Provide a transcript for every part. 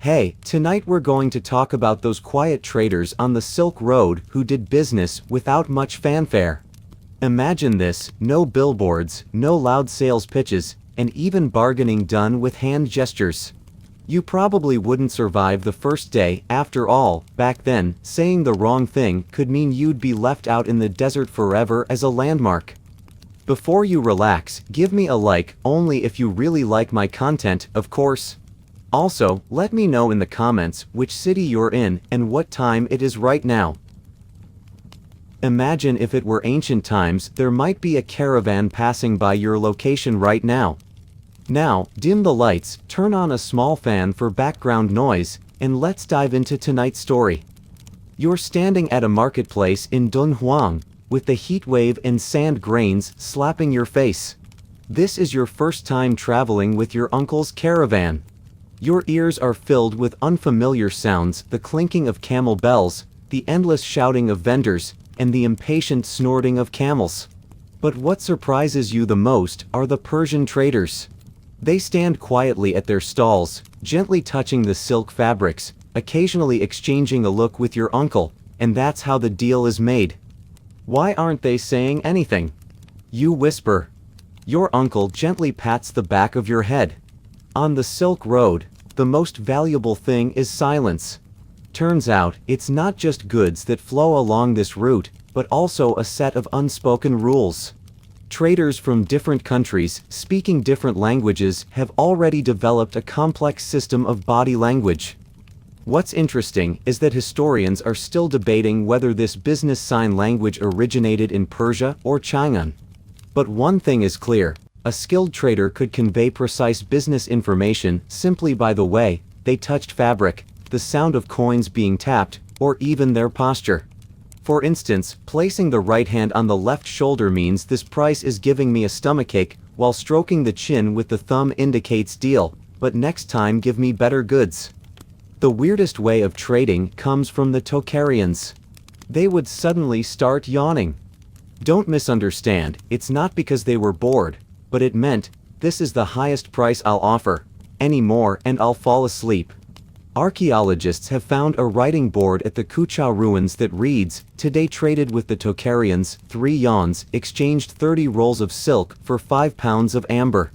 Hey, tonight we're going to talk about those quiet traders on the Silk Road who did business without much fanfare. Imagine this: no billboards, no loud sales pitches, and even bargaining done with hand gestures. You probably wouldn't survive the first day. After all, back then, saying the wrong thing could mean you'd be left out in the desert forever as a landmark. Before you relax, give me a like, only if you really like my content, of course. Also, let me know in the comments which city you're in and what time it is right now. Imagine if it were ancient times, there might be a caravan passing by your location right now. Now, dim the lights, turn on a small fan for background noise, and let's dive into tonight's story. You're standing at a marketplace in Dunhuang, with the heat wave and sand grains slapping your face. This is your first time traveling with your uncle's caravan. Your ears are filled with unfamiliar sounds: the clinking of camel bells, the endless shouting of vendors, and the impatient snorting of camels. But what surprises you the most are the Persian traders. They stand quietly at their stalls, gently touching the silk fabrics, occasionally exchanging a look with your uncle, and that's how the deal is made. Why aren't they saying anything? You whisper. Your uncle gently pats the back of your head. On the Silk Road, the most valuable thing is silence. Turns out, it's not just goods that flow along this route, but also a set of unspoken rules. Traders from different countries, speaking different languages, have already developed a complex system of body language. What's interesting is that historians are still debating whether this business sign language originated in Persia or China. But one thing is clear: a skilled trader could convey precise business information simply by the way they touched fabric, the sound of coins being tapped, or even their posture. For instance, placing the right hand on the left shoulder means this price is giving me a stomachache, while stroking the chin with the thumb indicates deal, but next time give me better goods. The weirdest way of trading comes from the Tocharians. They would suddenly start yawning. Don't misunderstand, it's not because they were bored, but it meant, this is the highest price I'll offer. Any more and I'll fall asleep. Archaeologists have found a writing board at the Kucha ruins that reads, "Today traded with the Tocharians, 3 yawns, exchanged 30 rolls of silk for 5 pounds of amber."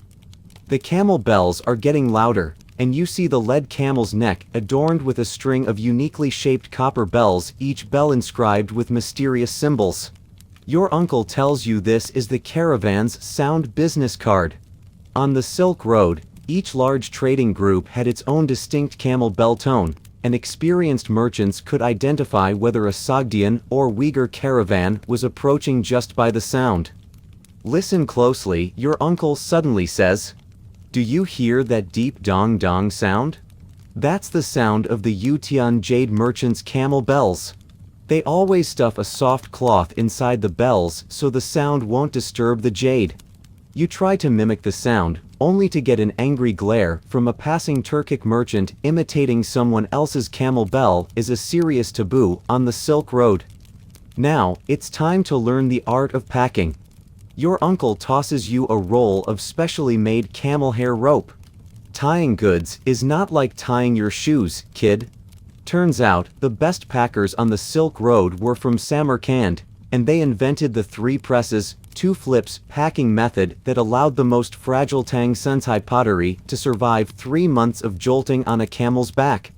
The camel bells are getting louder, and you see the led camel's neck adorned with a string of uniquely shaped copper bells, each bell inscribed with mysterious symbols. Your uncle tells you this is the caravan's sound business card. On the Silk Road, each large trading group had its own distinct camel bell tone, and experienced merchants could identify whether a Sogdian or Uyghur caravan was approaching just by the sound. Listen closely, your uncle suddenly says. Do you hear that deep dong-dong sound? That's the sound of the Yutian jade merchants' camel bells. They always stuff a soft cloth inside the bells so the sound won't disturb the jade. You try to mimic the sound, only to get an angry glare from a passing Turkic merchant. Imitating someone else's camel bell is a serious taboo on the Silk Road. Now, it's time to learn the art of packing. Your uncle tosses you a roll of specially made camel hair rope. Tying goods is not like tying your shoes, kid. Turns out, the best packers on the Silk Road were from Samarkand, and they invented the 3 presses, 2 flips packing method that allowed the most fragile Tang Sentai pottery to survive 3 months of jolting on a camel's back.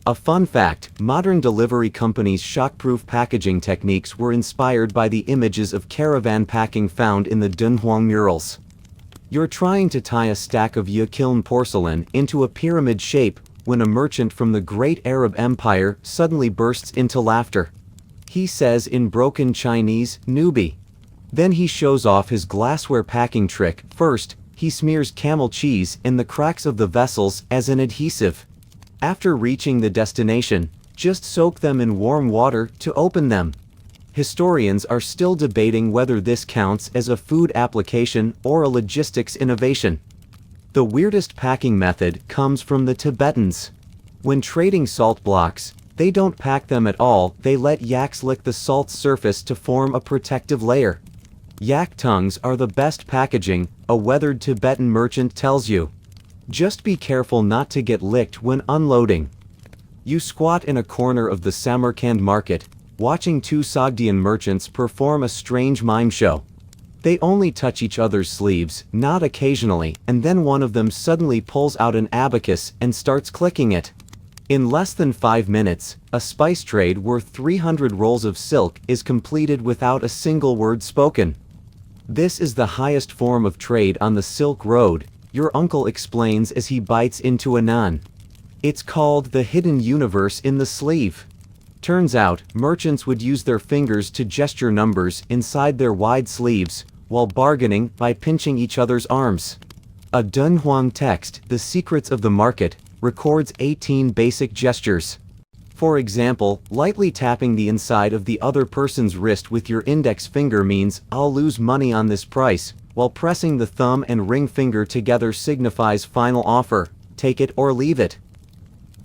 A fun fact: modern delivery companies' shockproof packaging techniques were inspired by the images of caravan packing found in the Dunhuang murals. You're trying to tie a stack of Yakiln porcelain into a pyramid shape when a merchant from the Great Arab Empire suddenly bursts into laughter. He says in broken Chinese, "Newbie." Then he shows off his glassware packing trick. First, he smears camel cheese in the cracks of the vessels as an adhesive. After reaching the destination, just soak them in warm water to open them. Historians are still debating whether this counts as a food application or a logistics innovation. The weirdest packing method comes from the Tibetans. When trading salt blocks, they don't pack them at all, they let yaks lick the salt surface to form a protective layer. Yak tongues are the best packaging, a weathered Tibetan merchant tells you. Just be careful not to get licked when unloading. You squat in a corner of the Samarkand market, watching two Sogdian merchants perform a strange mime show. They only touch each other's sleeves, nod occasionally, and then one of them suddenly pulls out an abacus and starts clicking it. In less than 5 minutes, a spice trade worth 300 rolls of silk is completed without a single word spoken. This is the highest form of trade on the Silk Road, your uncle explains as he bites into a naan. It's called the hidden universe in the sleeve. Turns out, merchants would use their fingers to gesture numbers inside their wide sleeves, while bargaining by pinching each other's arms. A Dunhuang text, The Secrets of the Market, records 18 basic gestures. For example, lightly tapping the inside of the other person's wrist with your index finger means, "I'll lose money on this price," while pressing the thumb and ring finger together signifies final offer, take it or leave it.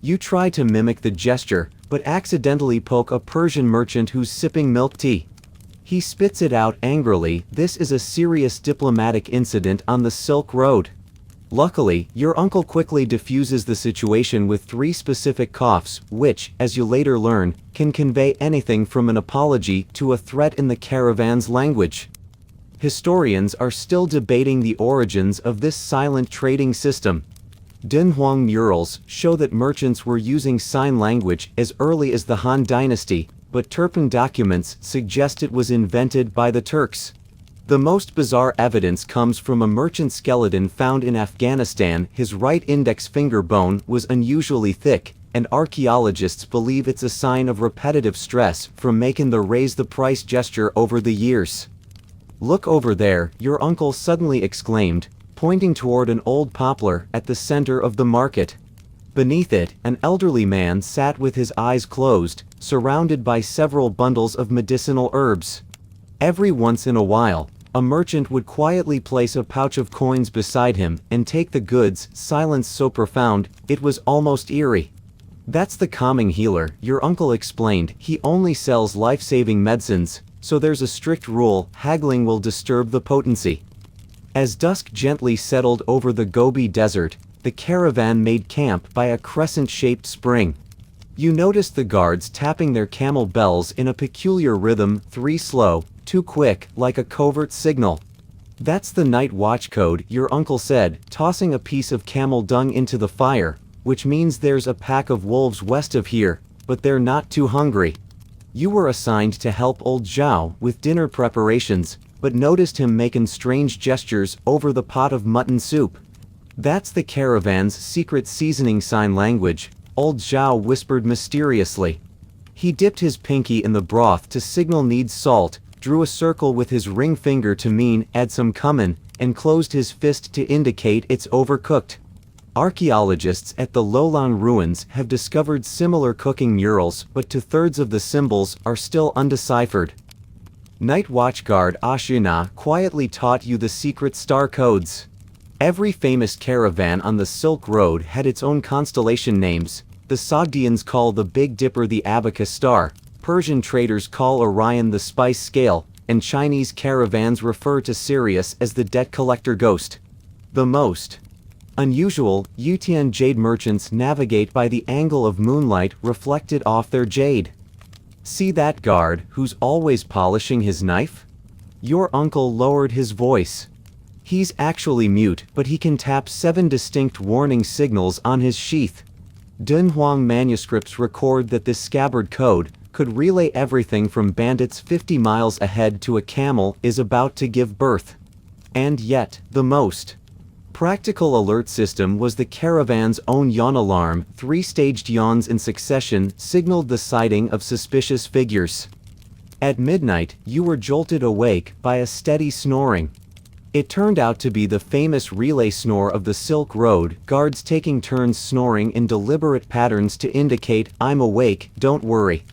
You try to mimic the gesture, but accidentally poke a Persian merchant who's sipping milk tea. He spits it out angrily. This is a serious diplomatic incident on the Silk Road. Luckily, your uncle quickly diffuses the situation with 3 specific coughs, which, as you later learn, can convey anything from an apology to a threat in the caravan's language. Historians are still debating the origins of this silent trading system. Dunhuang murals show that merchants were using sign language as early as the Han Dynasty, but Turpan documents suggest it was invented by the Turks. The most bizarre evidence comes from a merchant skeleton found in Afghanistan. His right index finger bone was unusually thick, and archaeologists believe it's a sign of repetitive stress from making the raise the price gesture over the years. "Look over there," your uncle suddenly exclaimed, pointing toward an old poplar at the center of the market. Beneath it, an elderly man sat with his eyes closed, surrounded by several bundles of medicinal herbs. Every once in a while, a merchant would quietly place a pouch of coins beside him and take the goods, silence so profound, it was almost eerie. "That's the calming healer," your uncle explained. "He only sells life-saving medicines, so there's a strict rule, haggling will disturb the potency." As dusk gently settled over the Gobi Desert, the caravan made camp by a crescent-shaped spring. You noticed the guards tapping their camel bells in a peculiar rhythm, 3 slow, 2 quick, like a covert signal. "That's the night watch code," your uncle said, tossing a piece of camel dung into the fire, "which means there's a pack of wolves west of here, but they're not too hungry." You were assigned to help old Zhao with dinner preparations, but noticed him making strange gestures over the pot of mutton soup. "That's the caravan's secret seasoning sign language," old Zhao whispered mysteriously. He dipped his pinky in the broth to signal needs salt, drew a circle with his ring finger to mean add some cumin, and closed his fist to indicate it's overcooked. Archaeologists at the Lowlan ruins have discovered similar cooking murals, but 2/3 of the symbols are still undeciphered. Night watch guard Ashina quietly taught you the secret star codes. Every famous caravan on the Silk Road had its own constellation names. The Sogdians call the Big Dipper the Abacus Star, Persian traders call Orion the Spice Scale, and Chinese caravans refer to Sirius as the Debt Collector Ghost. The most unusual, Yutian jade merchants navigate by the angle of moonlight reflected off their jade. "See that guard, who's always polishing his knife?" Your uncle lowered his voice. "He's actually mute, but he can tap 7 distinct warning signals on his sheath." Dunhuang manuscripts record that this scabbard code could relay everything from bandits 50 miles ahead to a camel is about to give birth. And yet, the most practical alert system was the caravan's own yawn alarm. 3-staged yawns in succession signaled the sighting of suspicious figures. At midnight, you were jolted awake by a steady snoring. It turned out to be the famous relay snore of the Silk Road, guards taking turns snoring in deliberate patterns to indicate, "I'm awake, don't worry."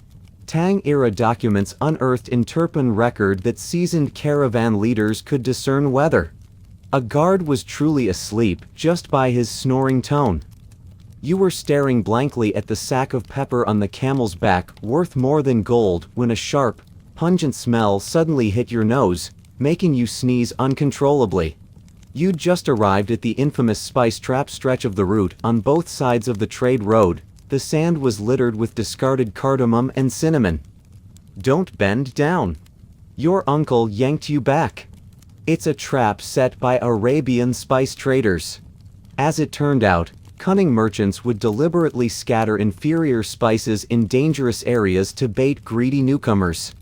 Tang-era documents unearthed in Turpan record that seasoned caravan leaders could discern weather. A guard was truly asleep just by his snoring tone. You were staring blankly at the sack of pepper on the camel's back, worth more than gold, when a sharp, pungent smell suddenly hit your nose, making you sneeze uncontrollably. You'd just arrived at the infamous spice trap stretch of the route on both sides of the trade road. the sand was littered with discarded cardamom and cinnamon. Don't bend down. Your uncle yanked you back. It's a trap set by Arabian spice traders. As it turned out, cunning merchants would deliberately scatter inferior spices in dangerous areas to bait greedy newcomers.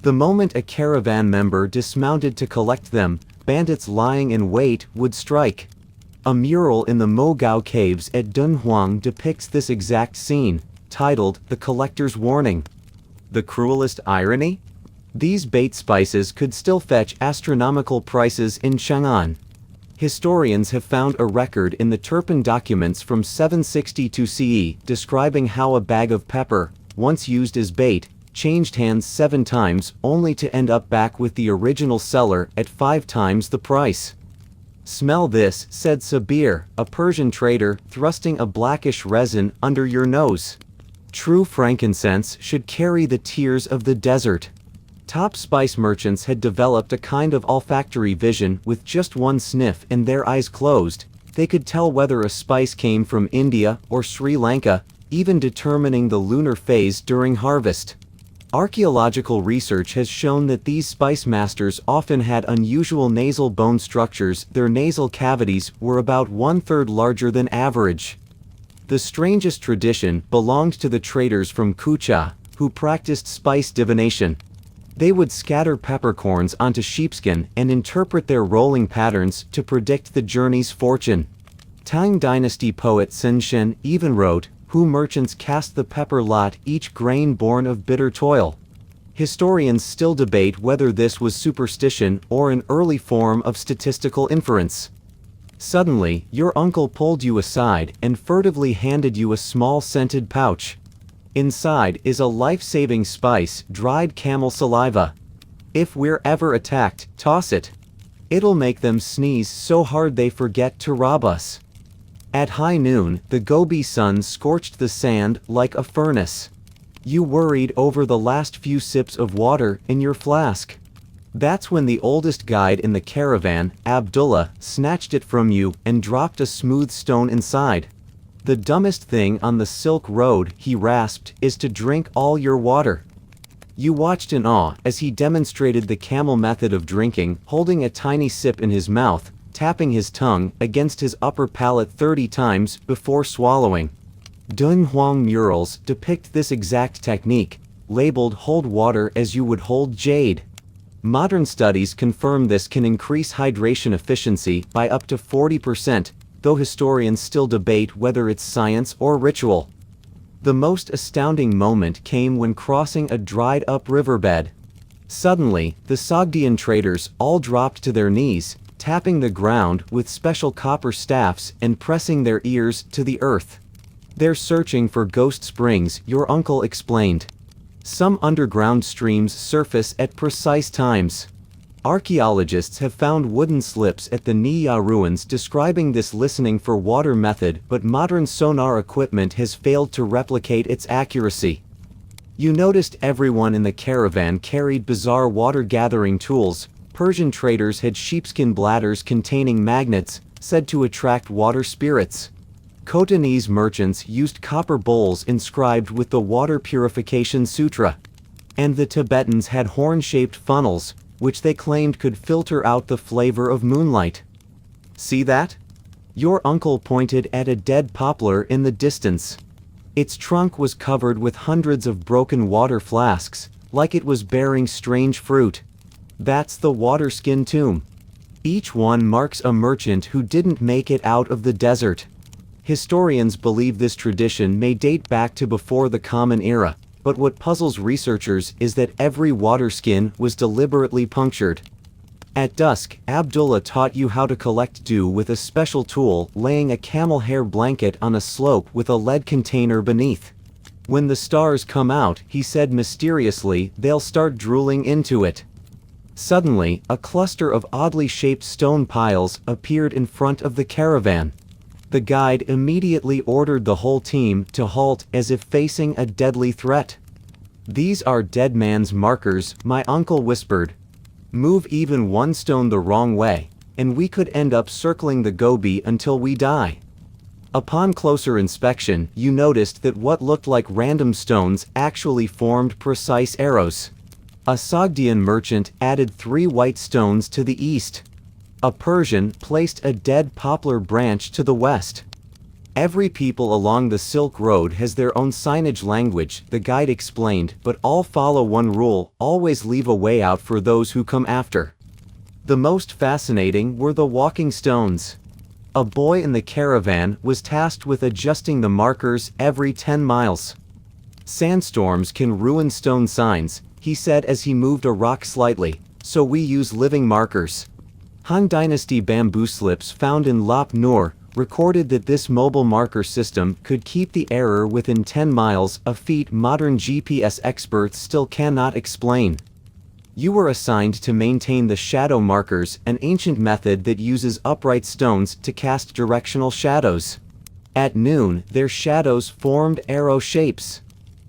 The moment a caravan member dismounted to collect them, bandits lying in wait would strike. A mural in the Mogao caves at Dunhuang depicts this exact scene, titled "The Collector's Warning." The cruelest irony? These bait spices could still fetch astronomical prices in Chang'an. Historians have found a record in the Turpan documents from 762 CE describing how a bag of pepper, once used as bait, changed hands 7 times only to end up back with the original seller at 5 times the price. "Smell this," said Sabir, a Persian trader, thrusting a blackish resin under your nose. True frankincense should carry the tears of the desert. Top spice merchants had developed a kind of olfactory vision. With just one sniff and their eyes closed, they could tell whether a spice came from India or Sri Lanka, even determining the lunar phase during harvest. Archaeological research has shown that these spice masters often had unusual nasal bone structures. Their nasal cavities were about 1/3 larger than average. The strangest tradition belonged to the traders from Kucha, who practiced spice divination. They would scatter peppercorns onto sheepskin and interpret their rolling patterns to predict the journey's fortune. Tang Dynasty poet Sun Shen even wrote, "Who merchants cast the pepper lot, each grain born of bitter toil." Historians still debate whether this was superstition or an early form of statistical inference. Suddenly, your uncle pulled you aside and furtively handed you a small scented pouch. Inside is a life-saving spice, dried camel saliva. If we're ever attacked, toss it. It'll make them sneeze so hard they forget to rob us. At high noon, the Gobi sun scorched the sand like a furnace. You worried over the last few sips of water in your flask. That's when the oldest guide in the caravan, Abdullah, snatched it from you and dropped a smooth stone inside. "The dumbest thing on the Silk Road," he rasped, "is to drink all your water." You watched in awe as he demonstrated the camel method of drinking, holding a tiny sip in his mouth, tapping his tongue against his upper palate 30 times before swallowing. Dunhuang murals depict this exact technique, labeled "Hold water as you would hold jade." Modern studies confirm this can increase hydration efficiency by up to 40%, though historians still debate whether it's science or ritual. The most astounding moment came when crossing a dried-up riverbed. Suddenly, the Sogdian traders all dropped to their knees, tapping the ground with special copper staffs and pressing their ears to the earth. "They're searching for ghost springs," your uncle explained. "Some underground streams surface at precise times." Archaeologists have found wooden slips at the Niya ruins describing this listening for water method, but modern sonar equipment has failed to replicate its accuracy. You noticed everyone in the caravan carried bizarre water-gathering tools. Persian traders had sheepskin bladders containing magnets, said to attract water spirits. Khotanese merchants used copper bowls inscribed with the Water Purification Sutra. And the Tibetans had horn-shaped funnels, which they claimed could filter out the flavor of moonlight. "See that?" Your uncle pointed at a dead poplar in the distance. Its trunk was covered with hundreds of broken water flasks, like it was bearing strange fruit. "That's the water-skin tomb. Each one marks a merchant who didn't make it out of the desert." Historians believe this tradition may date back to before the Common Era, but what puzzles researchers is that every water skin was deliberately punctured. At dusk, Abdullah taught you how to collect dew with a special tool, laying a camel hair blanket on a slope with a lead container beneath. "When the stars come out," he said mysteriously, "they'll start drooling into it." Suddenly, a cluster of oddly shaped stone piles appeared in front of the caravan. The guide immediately ordered the whole team to halt as if facing a deadly threat. "These are dead man's markers," my uncle whispered. "Move even one stone the wrong way, and we could end up circling the Gobi until we die." Upon closer inspection, you noticed that what looked like random stones actually formed precise arrows. A Sogdian merchant added 3 white stones to the east. A Persian placed a dead poplar branch to the west. Every people along the Silk Road has their own signage language, the guide explained, but all follow one rule: always leave a way out for those who come after. The most fascinating were the walking stones. A boy in the caravan was tasked with adjusting the markers every 10 miles. Sandstorms can ruin stone signs, he said as he moved a rock slightly, so we use living markers. Han Dynasty bamboo slips found in Lop Nur recorded that this mobile marker system could keep the error within 10 miles, a feat modern GPS experts still cannot explain. You were assigned to maintain the shadow markers, an ancient method that uses upright stones to cast directional shadows. At noon, their shadows formed arrow shapes.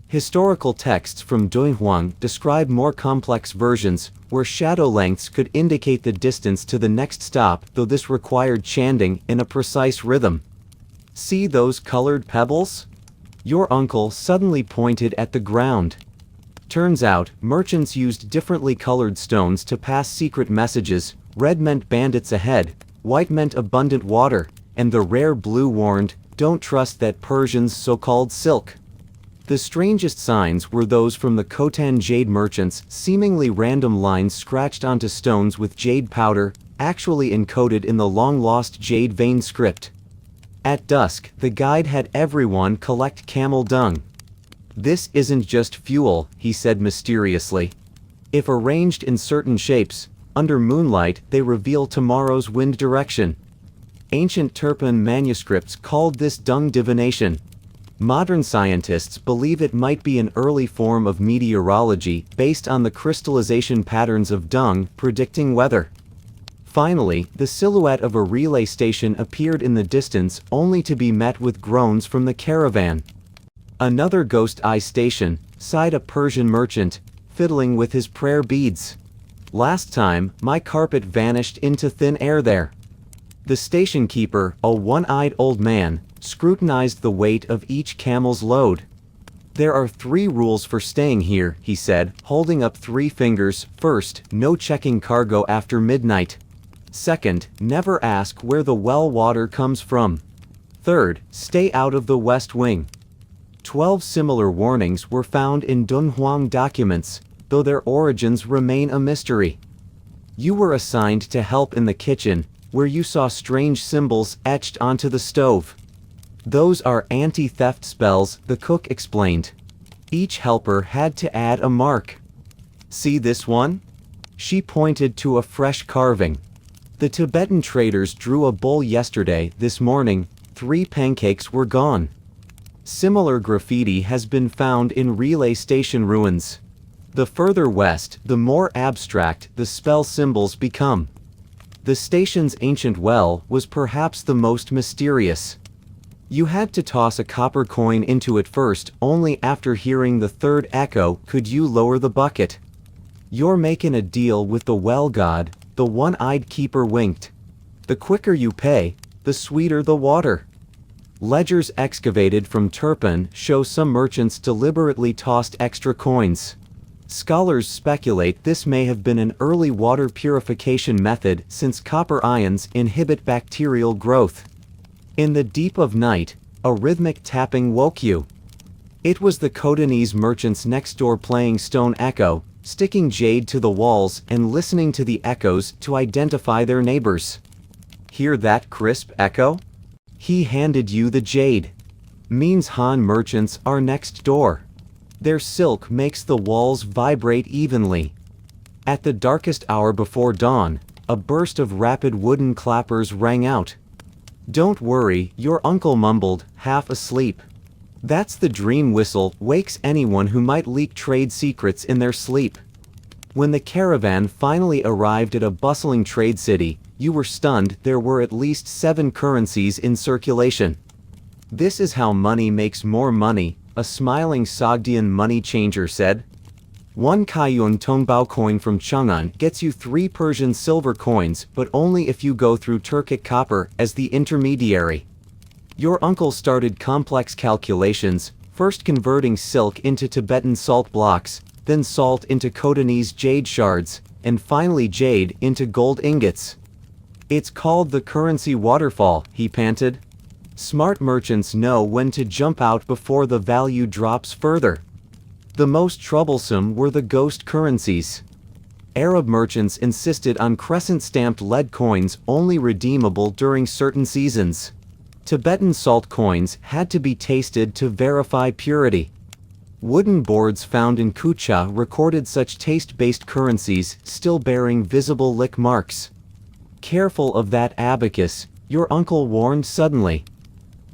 Historical texts from Dunhuang describe more complex versions, where shadow lengths could indicate the distance to the next stop, though this required chanting in a precise rhythm. See those colored pebbles? Your uncle suddenly pointed at the ground. Turns out, merchants used differently colored stones to pass secret messages. Red meant bandits ahead, white meant abundant water, and the rare blue warned, don't trust that Persian's so-called silk. The strangest signs were those from the Khotan jade merchants, seemingly random lines scratched onto stones with jade powder, actually encoded in the long-lost jade vein script. At dusk, the guide had everyone collect camel dung. This isn't just fuel, he said mysteriously. If arranged in certain shapes, under moonlight they reveal tomorrow's wind direction. Ancient Turpan manuscripts called this dung divination. Modern scientists believe it might be an early form of meteorology based on the crystallization patterns of dung predicting weather. Finally, the silhouette of a relay station appeared in the distance, only to be met with groans from the caravan. Another ghost eye station, sighed a Persian merchant, fiddling with his prayer beads. Last time, my carpet vanished into thin air there. The station keeper, a one-eyed old man, scrutinized the weight of each camel's load. There are 3 rules for staying here, he said, holding up 3 fingers. First, no checking cargo after midnight. Second, never ask where the well water comes from. Third, stay out of the west wing. 12 similar warnings were found in Dunhuang documents, though their origins remain a mystery. You were assigned to help in the kitchen, where you saw strange symbols etched onto the stove. Those are anti-theft spells, the cook explained. Each helper had to add a mark. See this one? She pointed to a fresh carving. The Tibetan traders drew a bowl yesterday. This morning, 3 pancakes were gone. Similar graffiti has been found in relay station ruins. The further west, the more abstract the spell symbols become. The station's ancient well was perhaps the most mysterious. You had to toss a copper coin into it first, only after hearing the 3rd echo could you lower the bucket. You're making a deal with the well god, the one-eyed keeper winked. The quicker you pay, the sweeter the water. Ledgers excavated from Turpan show some merchants deliberately tossed extra coins. Scholars speculate this may have been an early water purification method since copper ions inhibit bacterial growth. In the deep of night, a rhythmic tapping woke you. It was the Khotanese merchants next door playing stone echo, sticking jade to the walls and listening to the echoes to identify their neighbors. Hear that crisp echo? He handed you the jade. Means Han merchants are next door. Their silk makes the walls vibrate evenly. At the darkest hour before dawn, a burst of rapid wooden clappers rang out. Don't worry, your uncle mumbled, half asleep. That's the dream whistle, wakes anyone who might leak trade secrets in their sleep. When the caravan finally arrived at a bustling trade city, you were stunned. There were at least 7 currencies in circulation. This is how money makes more money, a smiling Sogdian money changer said. 1 Kayun Tongbao coin from Chang'an gets you 3 Persian silver coins, but only if you go through Turkic copper as the intermediary. Your uncle started complex calculations, first converting silk into Tibetan salt blocks, then salt into Khotanese jade shards, and finally jade into gold ingots. It's called the currency waterfall, he panted. Smart merchants know when to jump out before the value drops further. The most troublesome were the ghost currencies. Arab merchants insisted on crescent-stamped lead coins only redeemable during certain seasons. Tibetan salt coins had to be tasted to verify purity. Wooden boards found in Kucha recorded such taste-based currencies still bearing visible lick marks. Careful of that abacus, your uncle warned suddenly.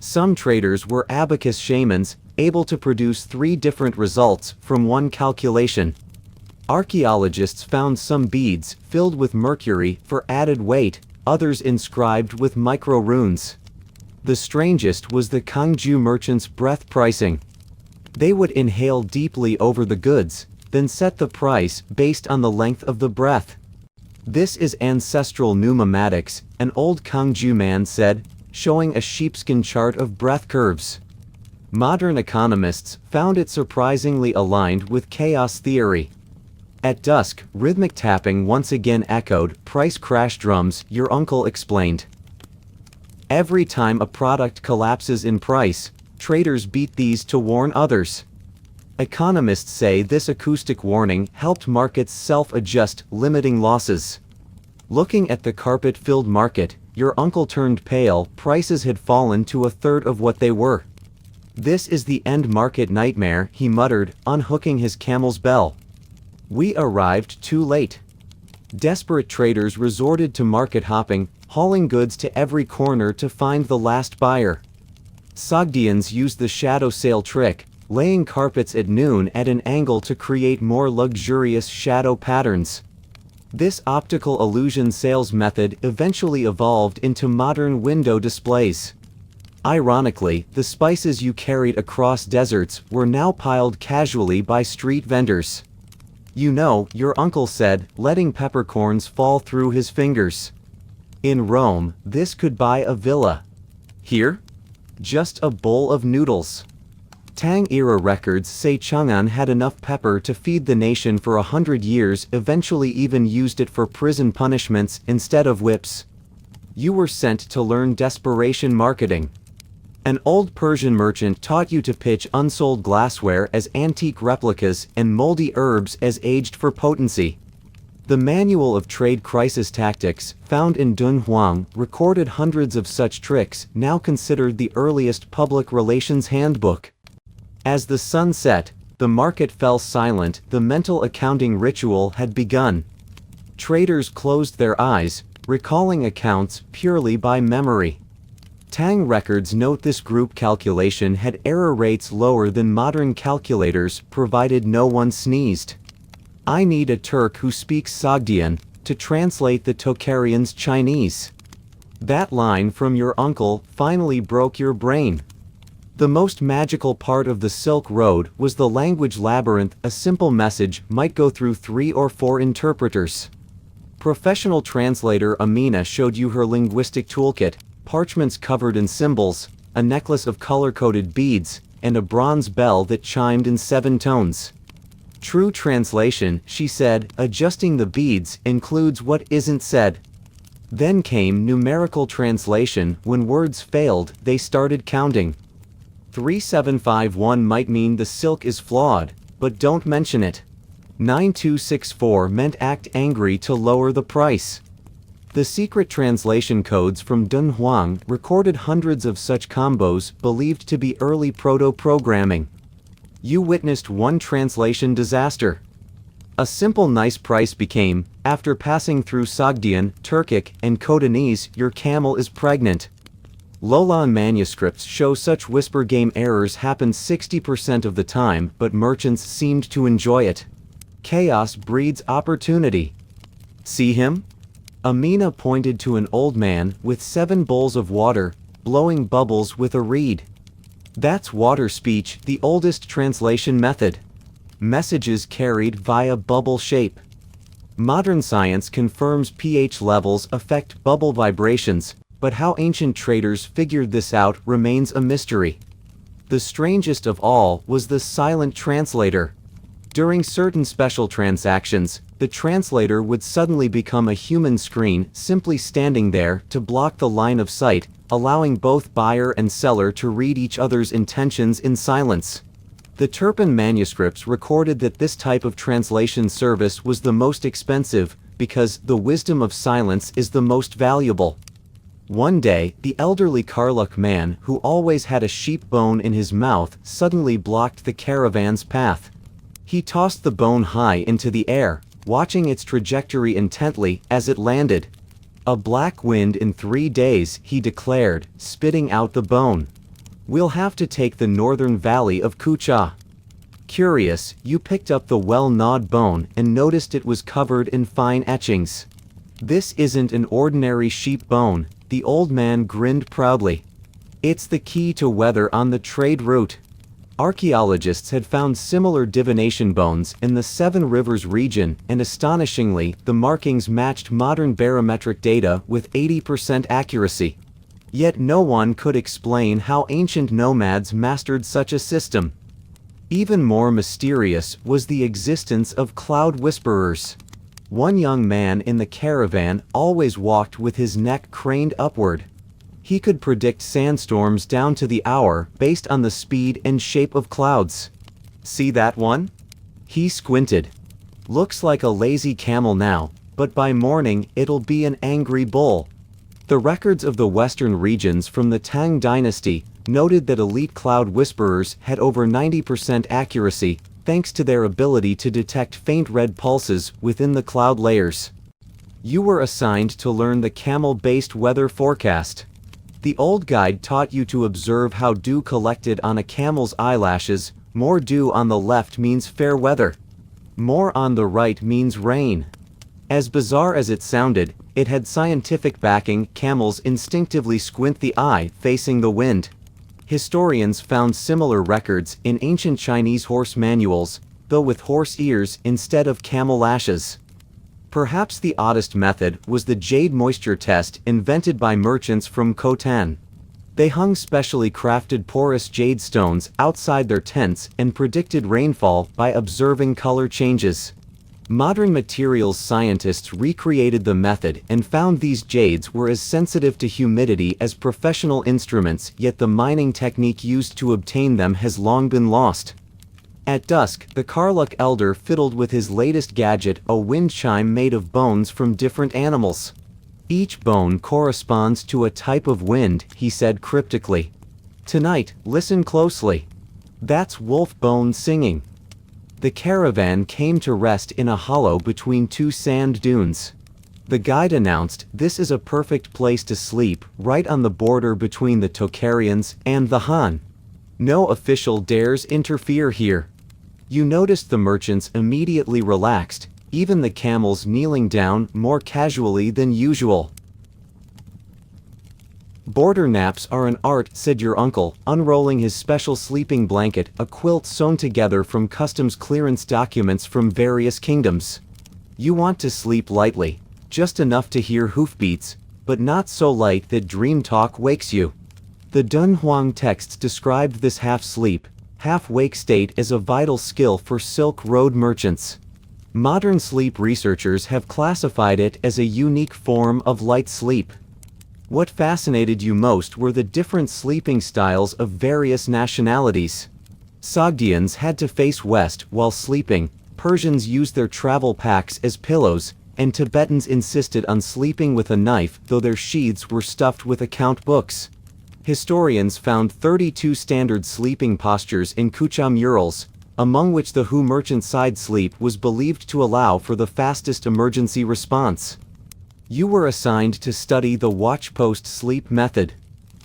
Some traders were abacus shamans, able to produce 3 different results from one calculation. Archaeologists found some beads filled with mercury for added weight, others inscribed with micro-runes. The strangest was the Kangju merchants' breath pricing. They would inhale deeply over the goods, then set the price based on the length of the breath. This is ancestral pneumatics, an old Kangju man said, showing a sheepskin chart of breath curves. Modern economists found it surprisingly aligned with chaos theory. At dusk, rhythmic tapping once again echoed, price crash drums, your uncle explained. Every time a product collapses in price, traders beat these to warn others. Economists say this acoustic warning helped markets self-adjust, limiting losses. Looking at the carpet-filled market, your uncle turned pale, prices had fallen to 1/3 of what they were. This is the end market nightmare, he muttered, unhooking his camel's bell. We arrived too late. Desperate traders resorted to market hopping, hauling goods to every corner to find the last buyer. Sogdians used the shadow sale trick, laying carpets at noon at an angle to create more luxurious shadow patterns. This optical illusion sales method eventually evolved into modern window displays. Ironically, the spices you carried across deserts were now piled casually by street vendors. You know, your uncle said, letting peppercorns fall through his fingers. In Rome, this could buy a villa. Here? Just a bowl of noodles. Tang-era records say Chang'an had enough pepper to feed the nation for 100 years, eventually even used it for prison punishments instead of whips. You were sent to learn desperation marketing. An old Persian merchant taught you to pitch unsold glassware as antique replicas and moldy herbs as aged for potency. The Manual of Trade Crisis Tactics, found in Dunhuang, recorded hundreds of such tricks, now considered the earliest public relations handbook. As the sun set, the market fell silent, the mental accounting ritual had begun. Traders closed their eyes, recalling accounts purely by memory. Tang records note this group calculation had error rates lower than modern calculators, provided no one sneezed. I need a Turk who speaks Sogdian to translate the Tocharian's Chinese. That line from your uncle finally broke your brain. The most magical part of the Silk Road was the language labyrinth. A simple message might go through 3 or 4 interpreters. Professional translator Amina showed you her linguistic toolkit, parchments covered in symbols, a necklace of color-coded beads, and a bronze bell that chimed in 7 tones. True translation, she said, adjusting the beads, includes what isn't said. Then came numerical translation. When words failed, they started counting. 3751 might mean the silk is flawed, but don't mention it. 9264 meant act angry to lower the price. The secret translation codes from Dunhuang recorded hundreds of such combos believed to be early proto-programming. You witnessed one translation disaster. A simple nice price became, after passing through Sogdian, Turkic, and Khotanese, your camel is pregnant. Lolan manuscripts show such whisper game errors happened 60% of the time, but merchants seemed to enjoy it. Chaos breeds opportunity. See him? Amina pointed to an old man with 7 bowls of water, blowing bubbles with a reed. That's water speech, the oldest translation method. Messages carried via bubble shape. Modern science confirms pH levels affect bubble vibrations, but how ancient traders figured this out remains a mystery. The strangest of all was the silent translator. During certain special transactions, the translator would suddenly become a human screen, simply standing there to block the line of sight, allowing both buyer and seller to read each other's intentions in silence. The Turpin manuscripts recorded that this type of translation service was the most expensive, because the wisdom of silence is the most valuable. One day, the elderly Karluk man, who always had a sheep bone in his mouth, suddenly blocked the caravan's path. He tossed the bone high into the air, watching its trajectory intently as it landed. "A black wind in 3 days," he declared, spitting out the bone. "We'll have to take the northern valley of Kucha." Curious, you picked up the well-gnawed bone and noticed it was covered in fine etchings. "This isn't an ordinary sheep bone," the old man grinned proudly. "It's the key to weather on the trade route." Archaeologists had found similar divination bones in the Seven Rivers region, and astonishingly, the markings matched modern barometric data with 80% accuracy. Yet no one could explain how ancient nomads mastered such a system. Even more mysterious was the existence of cloud whisperers. One young man in the caravan always walked with his neck craned upward. He could predict sandstorms down to the hour based on the speed and shape of clouds. "See that one?" He squinted. "Looks like a lazy camel now, but by morning it'll be an angry bull." The records of the western regions from the Tang dynasty noted that elite cloud whisperers had over 90% accuracy, thanks to their ability to detect faint red pulses within the cloud layers. You were assigned to learn the camel-based weather forecast. The old guide taught you to observe how dew collected on a camel's eyelashes. More dew on the left means fair weather. More on the right means rain. As bizarre as it sounded, it had scientific backing. Camels instinctively squint the eye facing the wind. Historians found similar records in ancient Chinese horse manuals, though with horse ears instead of camel lashes. Perhaps the oddest method was the jade moisture test invented by merchants from Khotan. They hung specially crafted porous jade stones outside their tents and predicted rainfall by observing color changes. Modern materials scientists recreated the method and found these jades were as sensitive to humidity as professional instruments, yet the mining technique used to obtain them has long been lost. At dusk, the Karluk elder fiddled with his latest gadget, a wind chime made of bones from different animals. "Each bone corresponds to a type of wind," he said cryptically. "Tonight, listen closely. That's wolf bone singing." The caravan came to rest in a hollow between two sand dunes. The guide announced, "This is a perfect place to sleep, right on the border between the Tocharians and the Han. No official dares interfere here." You noticed the merchants immediately relaxed, even the camels kneeling down more casually than usual. "Border naps are an art," said your uncle, unrolling his special sleeping blanket, a quilt sewn together from customs clearance documents from various kingdoms. "You want to sleep lightly, just enough to hear hoofbeats, but not so light that dream talk wakes you." The Dunhuang texts described this half-sleep, half-wake state as a vital skill for Silk Road merchants. Modern sleep researchers have classified it as a unique form of light sleep. What fascinated you most were the different sleeping styles of various nationalities. Sogdians had to face west while sleeping, Persians used their travel packs as pillows, and Tibetans insisted on sleeping with a knife, though their sheaths were stuffed with account books. Historians found 32 standard sleeping postures in Kucha murals, among which the Hu merchant side sleep was believed to allow for the fastest emergency response. You were assigned to study the watchpost sleep method.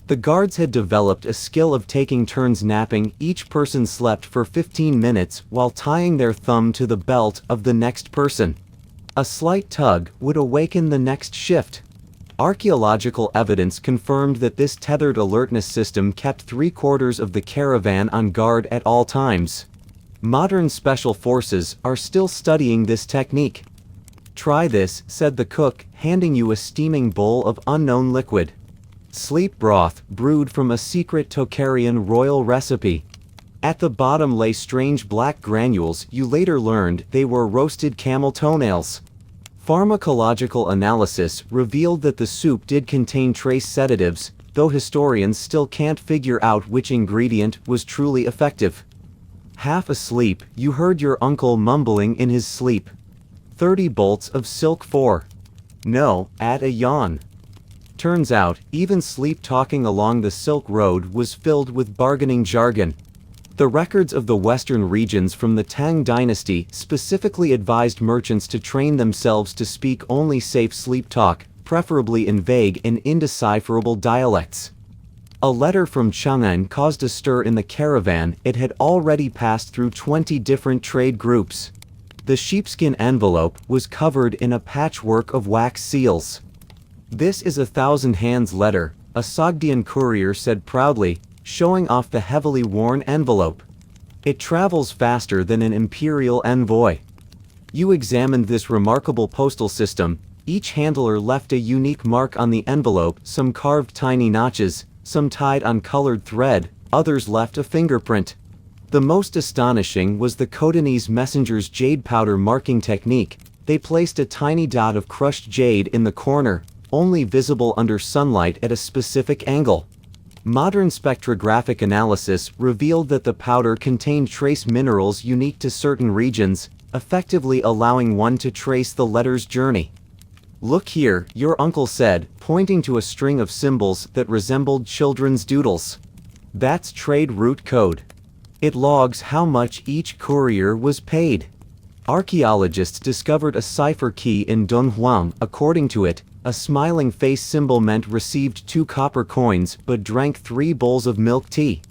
The guards had developed a skill of taking turns napping. Each person slept for 15 minutes while tying their thumb to the belt of the next person. A slight tug would awaken the next shift. Archaeological evidence confirmed that this tethered alertness system kept 3/4 of the caravan on guard at all times. Modern special forces are still studying this technique. "Try this," said the cook, handing you a steaming bowl of unknown liquid. Sleep broth, brewed from a secret Tocharian royal recipe. At the bottom lay strange black granules. You later learned they were roasted camel toenails. Pharmacological analysis revealed that the soup did contain trace sedatives, though historians still can't figure out which ingredient was truly effective. Half asleep, you heard your uncle mumbling in his sleep. 30 bolts of silk for. No, add a yawn. Turns out, even sleep talking along the Silk Road was filled with bargaining jargon. The records of the western regions from the Tang dynasty specifically advised merchants to train themselves to speak only safe sleep talk, preferably in vague and indecipherable dialects. A letter from Chang'an caused a stir in the caravan. It had already passed through 20 different trade groups. The sheepskin envelope was covered in a patchwork of wax seals. "This is a thousand hands letter," a Sogdian courier said proudly, showing off the heavily worn envelope. "It travels faster than an imperial envoy." You examined this remarkable postal system. Each handler left a unique mark on the envelope, some carved tiny notches, some tied on colored thread, others left a fingerprint. The most astonishing was the Khotanese messenger's jade powder marking technique. They placed a tiny dot of crushed jade in the corner, only visible under sunlight at a specific angle. Modern spectrographic analysis revealed that the powder contained trace minerals unique to certain regions, effectively allowing one to trace the letter's journey. "Look here," your uncle said, pointing to a string of symbols that resembled children's doodles. "That's trade route code. It logs how much each courier was paid." Archaeologists discovered a cipher key in Dunhuang. According to it, a smiling face symbol meant received 2 copper coins but drank 3 bowls of milk tea.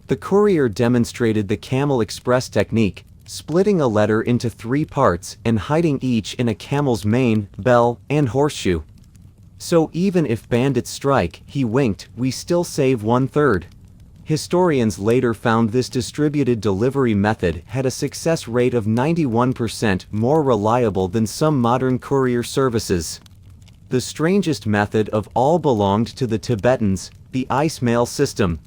The courier demonstrated the Camel Express technique, splitting a letter into 3 parts and hiding each in a camel's mane, bell, and horseshoe. "So even if bandits strike," he winked, "we still save 1/3. Historians later found this distributed delivery method had a success rate of 91%, more reliable than some modern courier services. The strangest method of all belonged to the Tibetans, the ice mail system.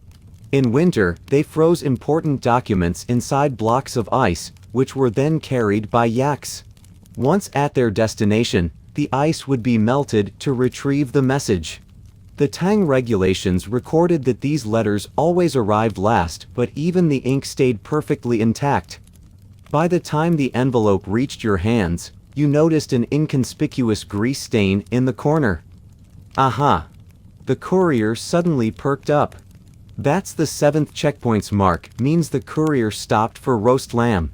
In winter, they froze important documents inside blocks of ice, which were then carried by yaks. Once at their destination, the ice would be melted to retrieve the message. The Tang regulations recorded that these letters always arrived last, but even the ink stayed perfectly intact. By the time the envelope reached your hands, you noticed an inconspicuous grease stain in the corner. Aha! The courier suddenly perked up. That's the 7th checkpoint's mark, means the courier stopped for roast lamb.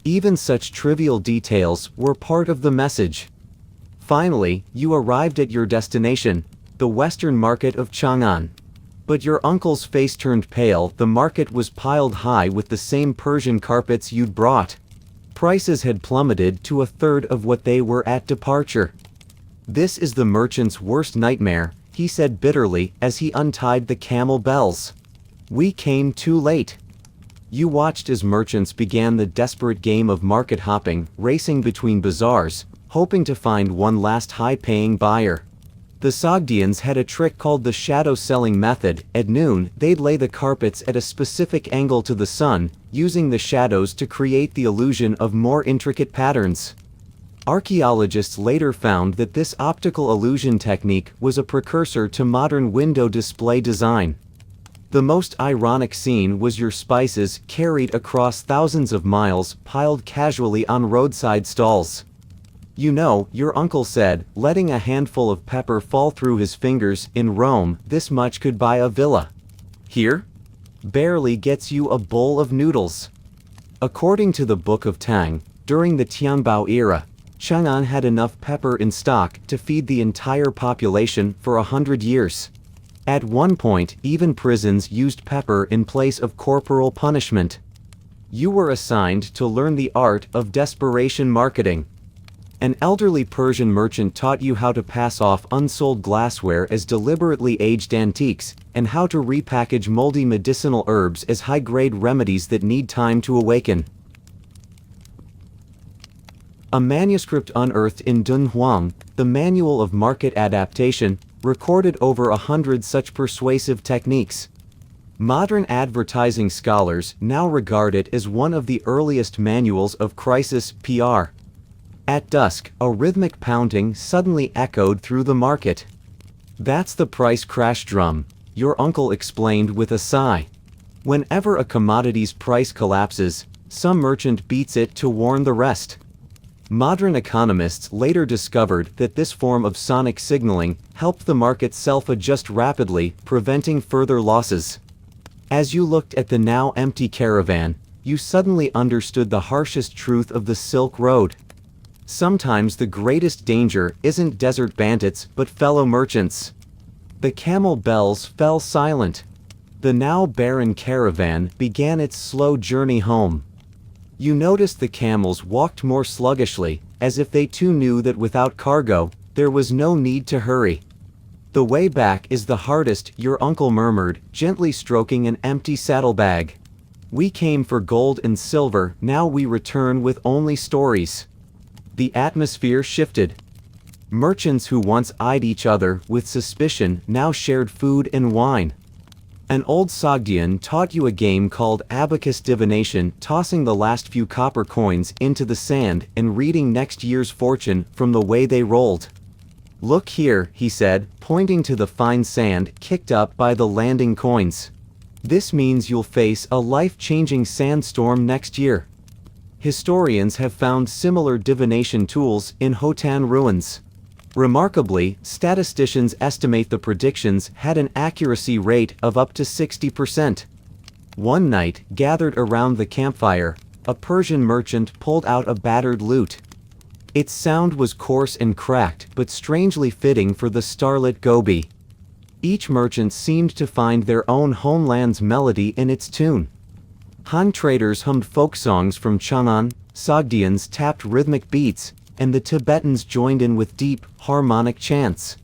Even such trivial details were part of the message. Finally, you arrived at your destination, the western market of Chang'an. But your uncle's face turned pale. The market was piled high with the same Persian carpets you'd brought. Prices had plummeted to 1/3 of what they were at departure. "This is the merchant's worst nightmare," he said bitterly as he untied the camel bells. "We came too late." You watched as merchants began the desperate game of market hopping, racing between bazaars, hoping to find one last high-paying buyer. The Sogdians had a trick called the shadow selling method. At noon, they'd lay the carpets at a specific angle to the sun, using the shadows to create the illusion of more intricate patterns. Archaeologists later found that this optical illusion technique was a precursor to modern window display design. The most ironic scene was your spices carried across thousands of miles, piled casually on roadside stalls. "You know," your uncle said, letting a handful of pepper fall through his fingers, "in Rome, this much could buy a villa. Here? Barely gets you a bowl of noodles." According to the Book of Tang, during the Tianbao era, Chang'an had enough pepper in stock to feed the entire population for 100 years. At one point, even prisons used pepper in place of corporal punishment. You were assigned to learn the art of desperation marketing. An elderly Persian merchant taught you how to pass off unsold glassware as deliberately aged antiques, and how to repackage moldy medicinal herbs as high-grade remedies that need time to awaken. A manuscript unearthed in Dunhuang, the Manual of Market Adaptation, recorded over 100 such persuasive techniques. Modern advertising scholars now regard it as one of the earliest manuals of crisis PR. At dusk, a rhythmic pounding suddenly echoed through the market. "That's the price crash drum," your uncle explained with a sigh. Whenever a commodity's price collapses, some merchant beats it to warn the rest. Modern economists later discovered that this form of sonic signaling helped the market self-adjust rapidly, preventing further losses. As you looked at the now empty caravan, you suddenly understood the harshest truth of the Silk Road. Sometimes the greatest danger isn't desert bandits but fellow merchants. The camel bells fell silent. The now barren caravan began its slow journey home. You noticed the camels walked more sluggishly, as if they too knew that without cargo, there was no need to hurry. "The way back is the hardest," your uncle murmured, gently stroking an empty saddlebag. "We came for gold and silver, now we return with only stories." The atmosphere shifted. Merchants who once eyed each other with suspicion now shared food and wine. An old Sogdian taught you a game called abacus divination, tossing the last few copper coins into the sand and reading next year's fortune from the way they rolled. "Look here," he said, pointing to the fine sand kicked up by the landing coins. "This means you'll face a life-changing sandstorm next year." Historians have found similar divination tools in Khotan ruins. Remarkably, statisticians estimate the predictions had an accuracy rate of up to 60%. One night, gathered around the campfire, a Persian merchant pulled out a battered lute. Its sound was coarse and cracked, but strangely fitting for the starlit Gobi. Each merchant seemed to find their own homeland's melody in its tune. Han traders hummed folk songs from Chang'an, Sogdians tapped rhythmic beats, and the Tibetans joined in with deep, harmonic chants.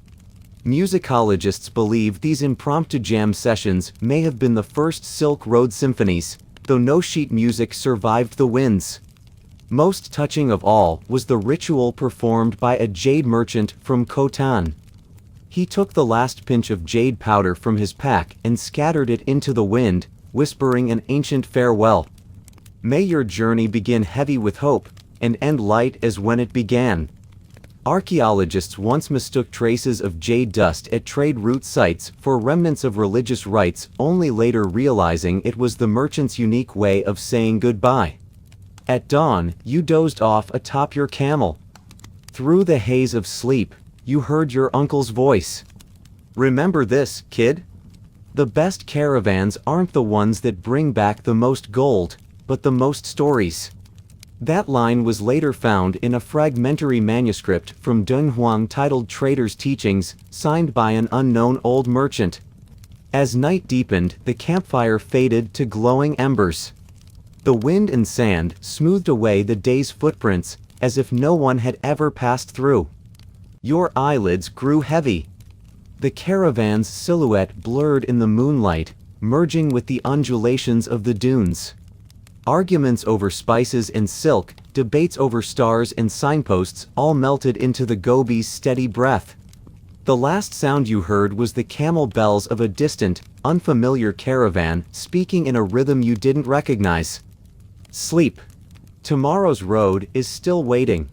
Musicologists believe these impromptu jam sessions may have been the first Silk Road symphonies, though no sheet music survived the winds. Most touching of all was the ritual performed by a jade merchant from Khotan. He took the last pinch of jade powder from his pack and scattered it into the wind, whispering an ancient farewell. "May your journey begin heavy with hope, and end light as when it began." Archaeologists once mistook traces of jade dust at trade route sites for remnants of religious rites, only later realizing it was the merchant's unique way of saying goodbye. At dawn, you dozed off atop your camel. Through the haze of sleep, you heard your uncle's voice. "Remember this, kid? The best caravans aren't the ones that bring back the most gold, but the most stories." That line was later found in a fragmentary manuscript from Dunhuang titled Trader's Teachings, signed by an unknown old merchant. As night deepened, the campfire faded to glowing embers. The wind and sand smoothed away the day's footprints, as if no one had ever passed through. Your eyelids grew heavy. The caravan's silhouette blurred in the moonlight, merging with the undulations of the dunes. Arguments over spices and silk, debates over stars and signposts, all melted into the Gobi's steady breath. The last sound you heard was the camel bells of a distant, unfamiliar caravan, speaking in a rhythm you didn't recognize. Sleep. Tomorrow's road is still waiting.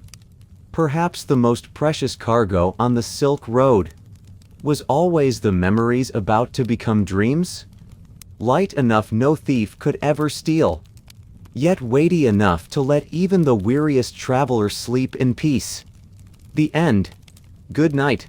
Perhaps the most precious cargo on the Silk Road. Was always the memories about to become dreams? Light enough no thief could ever steal, yet weighty enough to let even the weariest traveler sleep in peace. The end. Good night.